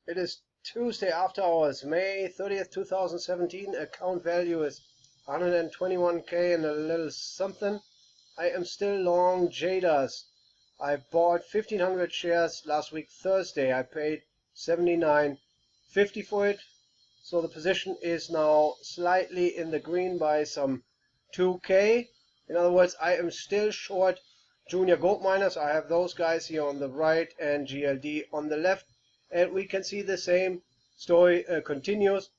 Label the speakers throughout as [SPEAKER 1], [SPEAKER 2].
[SPEAKER 1] It is Tuesday after hours, May 30th, 2017. Account value is 121k and a little something. I am still long JDAS. I bought 1500 shares last week Thursday. I paid 79.50 for it. So the position is now slightly in the green by some 2k. In other words, I am still short junior gold miners. I have those guys here on the right and GLD on the left. And we can see the same story continues.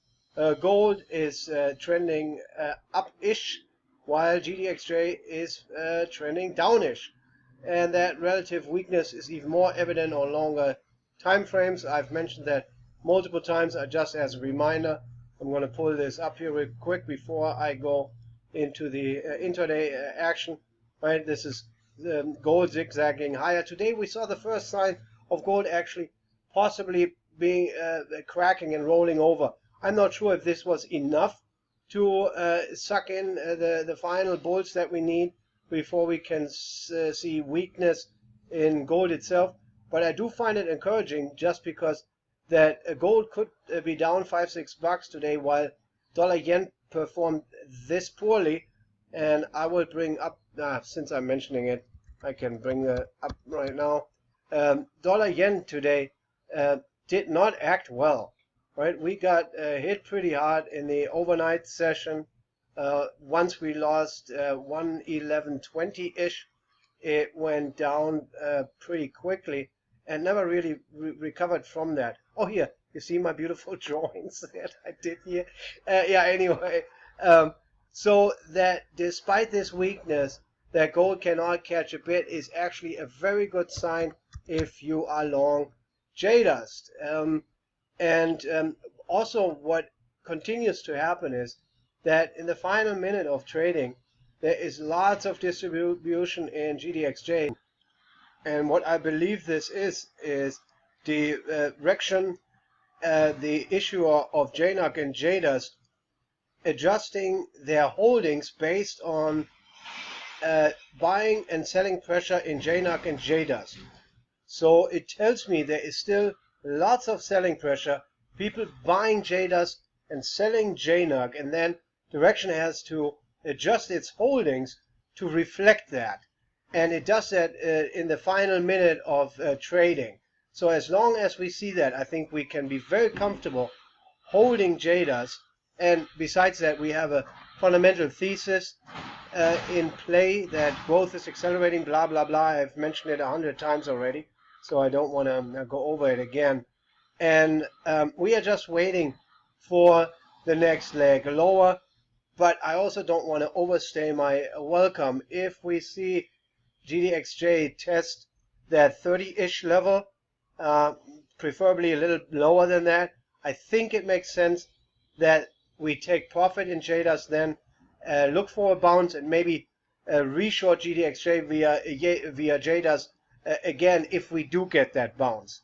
[SPEAKER 1] Gold is trending up-ish, while GDXJ is trending down-ish. And that relative weakness is even more evident on longer time frames. I've mentioned that multiple times. Just as a reminder, I'm going to pull this up here real quick before I go into the intraday action. Right, this is gold zigzagging higher. Today we saw the first sign of gold actually possibly being cracking and rolling over. I'm not sure if this was enough to suck in the final bulls that we need before we can see weakness in gold itself. But I do find it encouraging, just because that gold could be down $5-6 today, while dollar yen performed this poorly. And I will bring up, since I'm mentioning it, I can bring it up right now. Dollar yen today did not act well, right? We got hit pretty hard in the overnight session. Once we lost 111.20-ish, it went down pretty quickly and never really recovered from that. Oh, here, you see my beautiful drawings that I did here? Yeah, anyway. So that despite this weakness, that gold cannot catch a bid is actually a very good sign if you are long JDAS. Also what continues to happen is that in the final minute of trading, there is lots of distribution in GDXJ. And what I believe this is the direction, the issue of JNUC and JDAS adjusting their holdings based on buying and selling pressure in JNUC and JDAS. So it tells me there is still lots of selling pressure, people buying JDAS and selling JNUC, and then direction has to adjust its holdings to reflect that. And it does that in the final minute of trading. So as long as we see that, I think we can be very comfortable holding JDAS. And besides that, we have a fundamental thesis in play that growth is accelerating, blah, blah, blah. I've mentioned it 100 times already, so I don't want to go over it again. And we are just waiting for the next leg lower, but I also don't want to overstay my welcome. If we see GDXJ test that 30-ish level, preferably a little lower than that, I think it makes sense that we take profit in JDAS, then look for a bounce and maybe reshort GDXJ via JDAS again if we do get that bounce.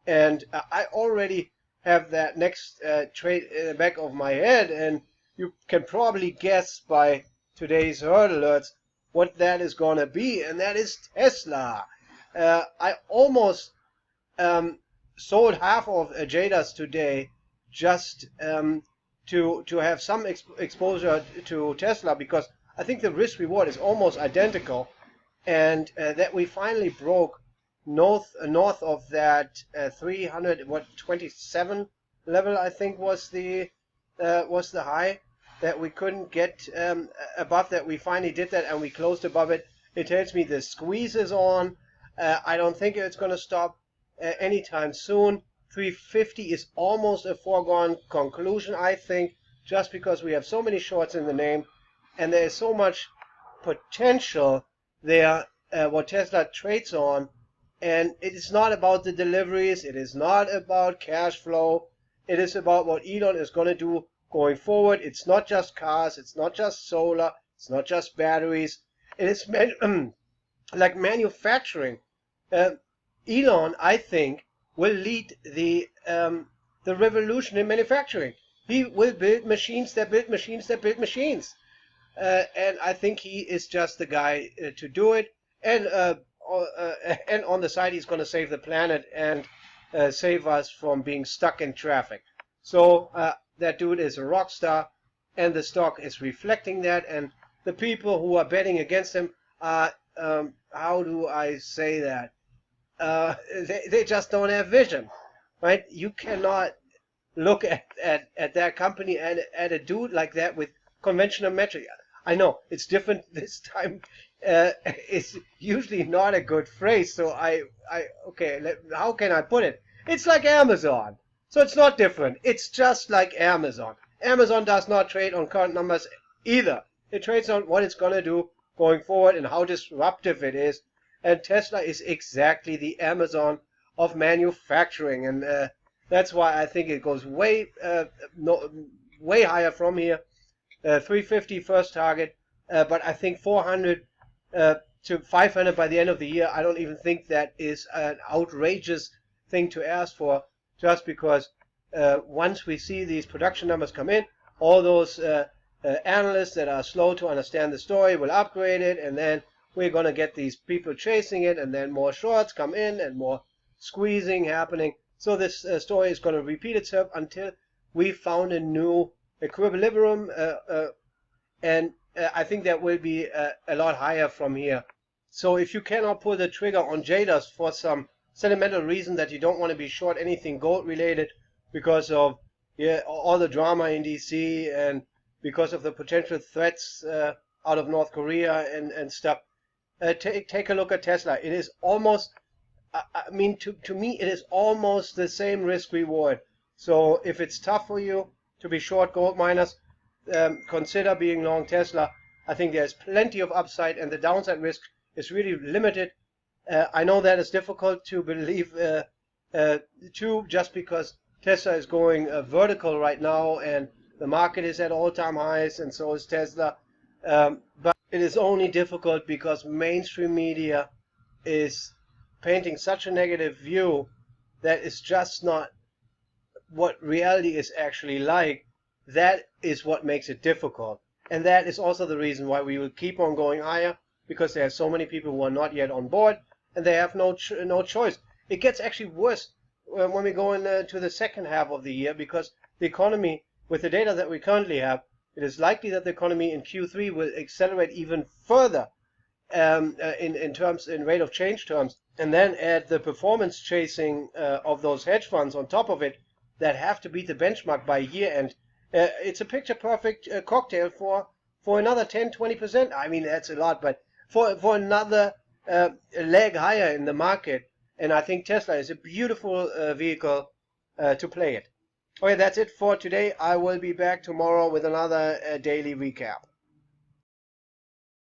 [SPEAKER 1] And I already have that next trade in the back of my head, and you can probably guess by today's herd alerts what that is going to be, and that is Tesla. I almost sold half of JDAS today just to have some exposure to Tesla, because I think the risk reward is almost identical, and that we finally broke north of that 327 level, I think was the high, that we couldn't get above that. We finally did that, and we closed above it. It tells me the squeeze is on. I don't think it's going to stop anytime soon. 350 is almost a foregone conclusion, I think, just because we have so many shorts in the name, and there is so much potential there what Tesla trades on. And it is not about the deliveries, it is not about cash flow, it is about what Elon is going to do going forward. It's not just cars, it's not just solar, it's not just batteries, it is like manufacturing. Elon, I think, will lead the revolution in manufacturing. He will build machines that build machines that build machines. And I think he is just the guy to do it. And on the side, he's going to save the planet and save us from being stuck in traffic. So that dude is a rock star, and the stock is reflecting that. And the people who are betting against him are, how do I say that? They just don't have vision, right? You cannot look at that company and at a dude like that with conventional metric. I know it's different this time. It's usually not a good phrase, so okay, how can I put it? It's like Amazon. So it's not different. It's just like Amazon. Amazon does not trade on current numbers either. It trades on what it's going to do going forward and how disruptive it is. And Tesla is exactly the Amazon of manufacturing. And that's why I think it goes way higher from here. 350 first target, but I think 400 to 500 by the end of the year. I don't even think that is an outrageous thing to ask for, just because once we see these production numbers come in, all those analysts that are slow to understand the story will upgrade it, and then we're going to get these people chasing it, and then more shorts come in and more squeezing happening. So this story is going to repeat itself until we found a new equilibrium, and I think that will be a lot higher from here. So if you cannot pull the trigger on JDOS for some sentimental reason that you don't want to be short anything gold related because of all the drama in DC and because of the potential threats out of North Korea and stuff, take a look at Tesla. It is almost, I mean, to me, it is almost the same risk reward. So if it's tough for you to be short gold miners, consider being long Tesla. I think there's plenty of upside and the downside risk is really limited. I know that is difficult to believe too, just because Tesla is going vertical right now and the market is at all-time highs, and so is Tesla. But it is only difficult because mainstream media is painting such a negative view that is just not what reality is actually like. That is what makes it difficult. And that is also the reason why we will keep on going higher, because there are so many people who are not yet on board and they have no choice. It gets actually worse when we go into the second half of the year, because the economy, with the data that we currently have, it is likely that the economy in Q3 will accelerate even further in rate of change terms. And then add the performance chasing of those hedge funds on top of it that have to beat the benchmark by year end. It's a picture perfect cocktail for another 10-20%. I mean, that's a lot, but for another leg higher in the market. And I think Tesla is a beautiful vehicle to play it. Okay, that's it for today. I will be back tomorrow with another daily recap.